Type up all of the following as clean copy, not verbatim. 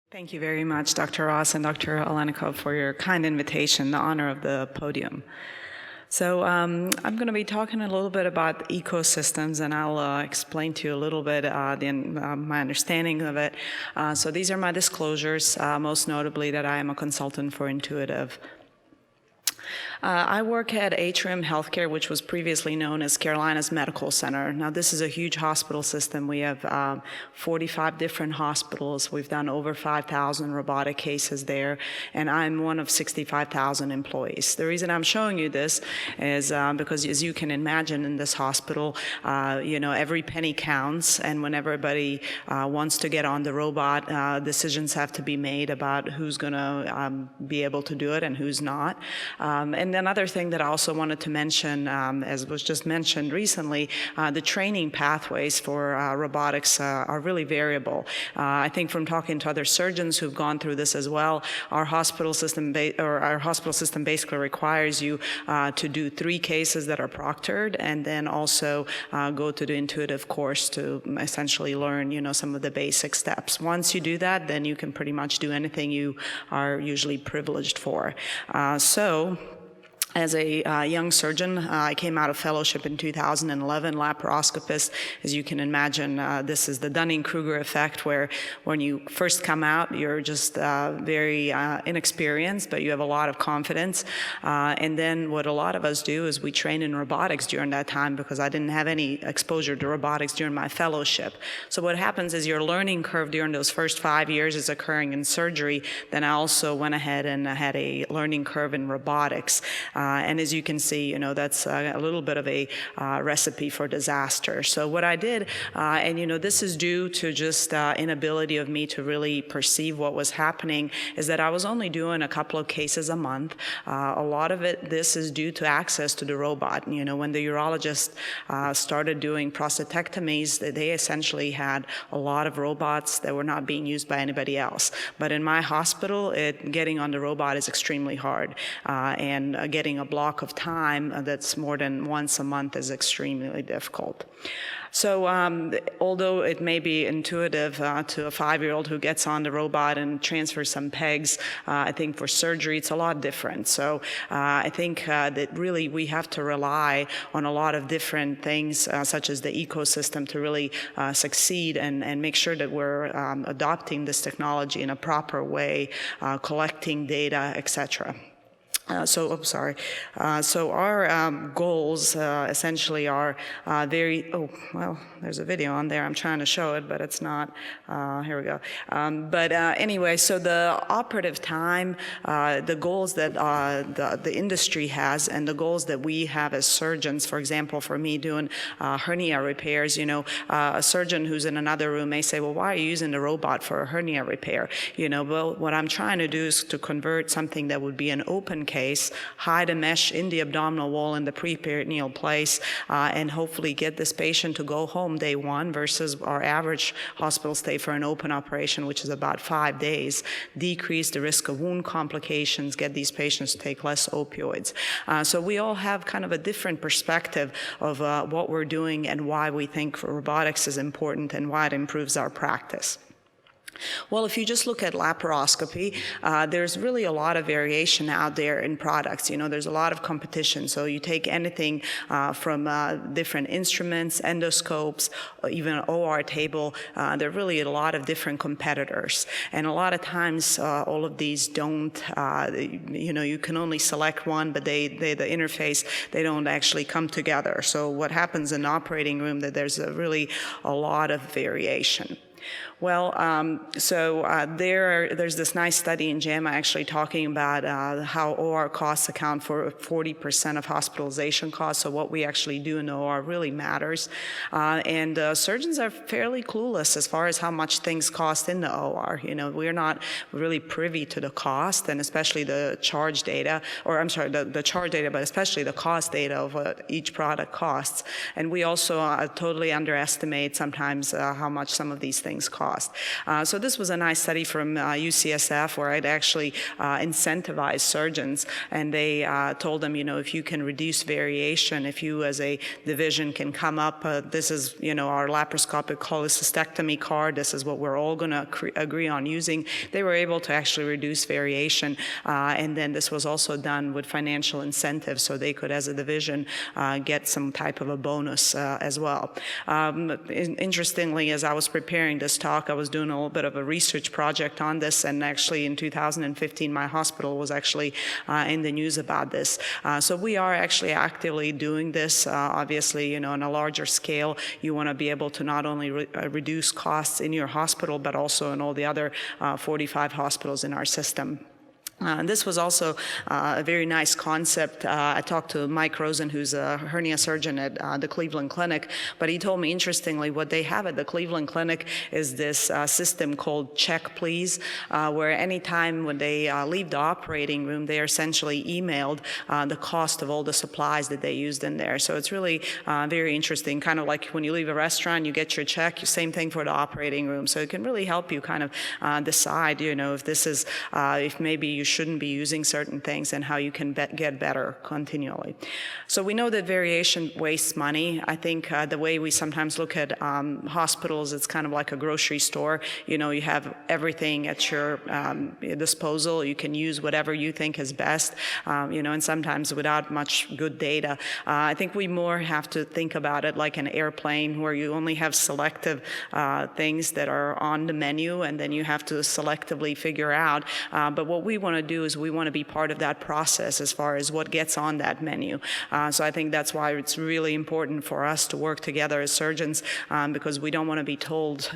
Thank you very much, Dr. Ross and Dr. Olenikov, for your kind invitation, the honor of the podium. So I'm going to be talking a little bit about ecosystems, and I'll explain to you a little bit my understanding of it. So these are my disclosures, most notably that I am a consultant for Intuitive. I work at Atrium Healthcare, which was previously known as Carolinas Medical Center. Now, this is a huge hospital system. We have 45 different hospitals. We've done over 5,000 robotic cases there, and I'm one of 65,000 employees. The reason I'm showing you this is because, as you can imagine, in this hospital, every penny counts, and when everybody wants to get on the robot, decisions have to be made about who's going to be able to do it and who's not. And another thing that I also wanted to mention, as was just mentioned recently, the training pathways for robotics are really variable. I think from talking to other surgeons who've gone through this as well, our hospital system basically requires you to do 3 cases that are proctored, and then also go to the Intuitive course to essentially learn, some of the basic steps. Once you do that, then you can pretty much do anything you are usually privileged for. As a young surgeon, I came out of fellowship in 2011, laparoscopist. As you can imagine, this is the Dunning-Kruger effect, where when you first come out, you're just very inexperienced, but you have a lot of confidence. And then what a lot of us do is we train in robotics during that time, because I didn't have any exposure to robotics during my fellowship. So what happens is your learning curve during those first 5 years is occurring in surgery. Then I also went ahead and had a learning curve in robotics. And as you can see, that's a little bit of a recipe for disaster. So what I did, this is due to just inability of me to really perceive what was happening, is that I was only doing a couple of cases a month. A lot of this is due to access to the robot. When the urologist started doing prostatectomies, they essentially had a lot of robots that were not being used by anybody else. But in my hospital, getting on the robot is extremely hard, and getting a block of time that's more than once a month is extremely difficult. So although it may be intuitive to a 5-year-old who gets on the robot and transfers some pegs, I think for surgery it's a lot different. So I think that really we have to rely on a lot of different things, such as the ecosystem, to really succeed and make sure that we're adopting this technology in a proper way, collecting data, etc. So our goals essentially are there's a video on there. I'm trying to show it, but it's not. Here we go. Anyway, so the operative time, the goals that the industry has, and the goals that we have as surgeons. For example, for me doing hernia repairs, a surgeon who's in another room may say, well, why are you using the robot for a hernia repair? Well, what I'm trying to do is to convert something that would be an open case, hide a mesh in the abdominal wall in the preperitoneal place, and hopefully get this patient to go home day 1 versus our average hospital stay for an open operation, which is about 5 days, decrease the risk of wound complications, get these patients to take less opioids. So we all have kind of a different perspective of what we're doing and why we think robotics is important and why it improves our practice. Well, if you just look at laparoscopy, there's really a lot of variation out there in products. There's a lot of competition. So you take anything from different instruments, endoscopes, even an OR table. There are really a lot of different competitors. And a lot of times, all of these don't, you can only select one, but the interface, they don't actually come together. So what happens in the operating room, that there's really a lot of variation. Well, there's this nice study in JAMA actually talking about how OR costs account for 40% of hospitalization costs. So what we actually do in the OR really matters. And surgeons are fairly clueless as far as how much things cost in the OR. We're not really privy to the cost, and especially the charge data, the charge data, but especially the cost data of what each product costs. And we also totally underestimate sometimes how much some of these things cost. cost. So this was a nice study from UCSF where I'd actually incentivized surgeons, and they told them, if you can reduce variation, if you as a division can come up, this is, our laparoscopic cholecystectomy card, this is what we're all going to agree on using, they were able to actually reduce variation. And then this was also done with financial incentives, so they could, as a division, get some type of a bonus as well. Interestingly, as I was preparing this talk, I was doing a little bit of a research project on this, and actually in 2015, my hospital was actually in the news about this. So we are actually actively doing this. Obviously, on a larger scale, you want to be able to not only reduce costs in your hospital, but also in all the other 45 hospitals in our system. This was also a very nice concept. I talked to Mike Rosen, who's a hernia surgeon at the Cleveland Clinic, but he told me, interestingly, what they have at the Cleveland Clinic is this system called Check Please, where anytime when they leave the operating room, they are essentially emailed the cost of all the supplies that they used in there. So it's really very interesting, kind of like when you leave a restaurant, you get your check, same thing for the operating room. So it can really help you kind of decide, if this is, if maybe you shouldn't be using certain things and how you can get better continually. So we know that variation wastes money. I think the way we sometimes look at hospitals, it's kind of like a grocery store. You have everything at your disposal. You can use whatever you think is best, and sometimes without much good data. I think we more have to think about it like an airplane where you only have selective things that are on the menu, and then you have to selectively figure out. But what we want to do is we want to be part of that process as far as what gets on that menu. So I think that's why it's really important for us to work together as surgeons, because we don't want to be told,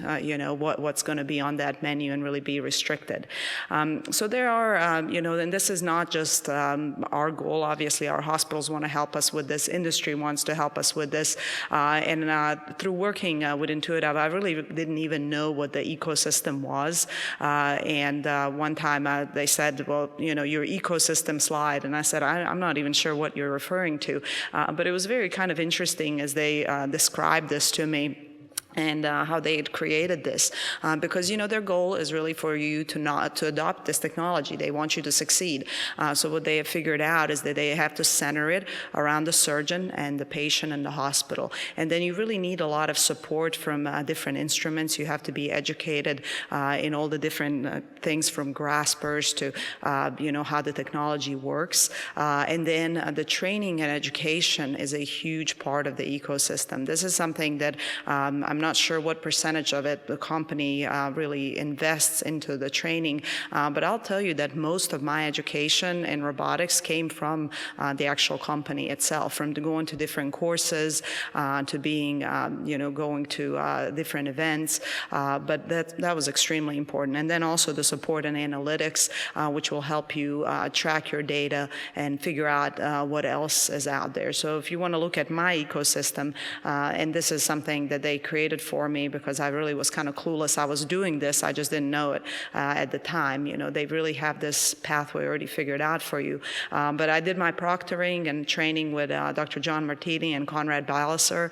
what's going to be on that menu and really be restricted. So there are, and this is not just our goal. Obviously, our hospitals want to help us with this. Industry wants to help us with this. And through working with Intuitive, I really didn't even know what the ecosystem was. And one time they said, well, your ecosystem slide. And I said, I'm not even sure what you're referring to. But it was very kind of interesting as they described this to me. And how they had created this, because their goal is really for you to adopt this technology. They want you to succeed. So what they have figured out is that they have to center it around the surgeon and the patient and the hospital. And then you really need a lot of support from different instruments. You have to be educated in all the different things from graspers to how the technology works. And then the training and education is a huge part of the ecosystem. This is something that I'm not sure what percentage of it the company really invests into the training, but I'll tell you that most of my education in robotics came from the actual company itself, from going to different courses, to being, going to different events, but that was extremely important. And then also the support and analytics, which will help you track your data and figure out what else is out there. So if you want to look at my ecosystem, and this is something that they created for me because I really was kind of clueless. I was doing this, I just didn't know it at the time. They really have this pathway already figured out for you. But I did my proctoring and training with Dr. John Martini and Conrad Balliser.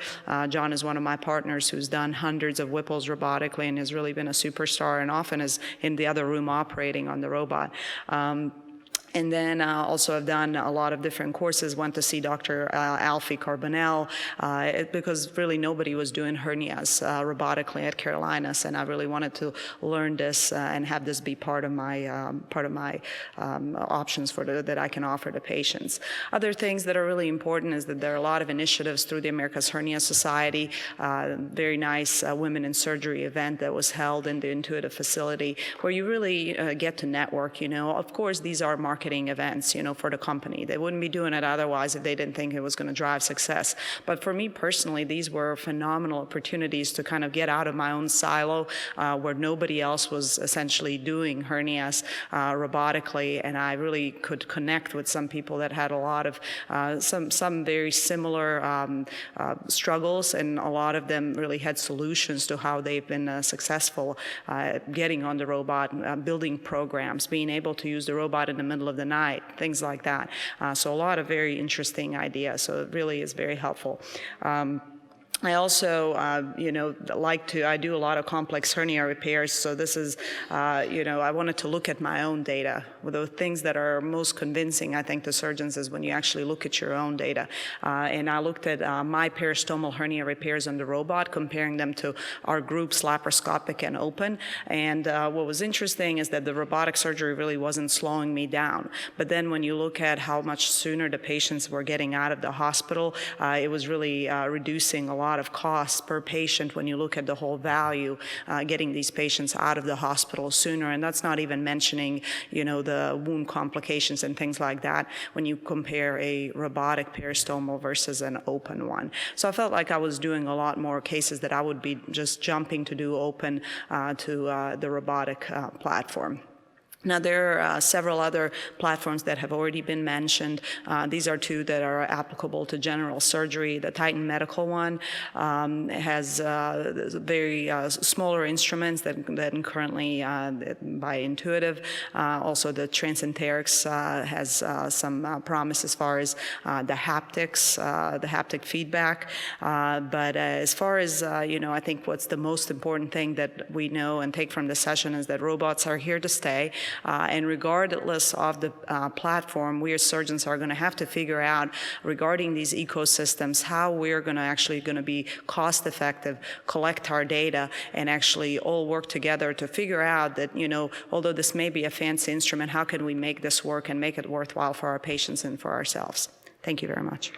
John is one of my partners who's done hundreds of Whipples robotically and has really been a superstar and often is in the other room operating on the robot. And then also I've done a lot of different courses, went to see Dr. Alfie Carbonell, because really nobody was doing hernias robotically at Carolinas, and I really wanted to learn this and have this be part of my options that I can offer to patients. Other things that are really important is that there are a lot of initiatives through the America's Hernia Society, very nice Women in Surgery event that was held in the Intuitive facility, where you really get to network. Of course, these are marketing events, for the company. They wouldn't be doing it otherwise if they didn't think it was going to drive success. But for me personally, these were phenomenal opportunities to kind of get out of my own silo, where nobody else was essentially doing hernias robotically, and I really could connect with some people that had a lot of some very similar struggles, and a lot of them really had solutions to how they've been successful getting on the robot, building programs, being able to use the robot in the middle of the night, things like that. So a lot of very interesting ideas. So it really is very helpful. I also, I do a lot of complex hernia repairs, so this is, I wanted to look at my own data. The things that are most convincing, I think, to surgeons is when you actually look at your own data. And I looked at my peristomal hernia repairs on the robot, comparing them to our groups, laparoscopic and open. And what was interesting is that the robotic surgery really wasn't slowing me down. But then when you look at how much sooner the patients were getting out of the hospital, it was really reducing a lot of costs per patient when you look at the whole value, getting these patients out of the hospital sooner. And that's not even mentioning, the wound complications and things like that when you compare a robotic peristomal versus an open one. So I felt like I was doing a lot more cases that I would be just jumping to do open to the robotic platform. Now, there are several other platforms that have already been mentioned. These are two that are applicable to general surgery. The Titan Medical one has very smaller instruments than currently by Intuitive. Also, the Transenterix has some promise as far as the haptics, the haptic feedback. But as far as, I think what's the most important thing that we know and take from the session is that robots are here to stay. And regardless of the platform, we as surgeons are going to have to figure out, regarding these ecosystems, how we're going to be cost effective, collect our data, and actually all work together to figure out that, although this may be a fancy instrument, how can we make this work and make it worthwhile for our patients and for ourselves? Thank you very much.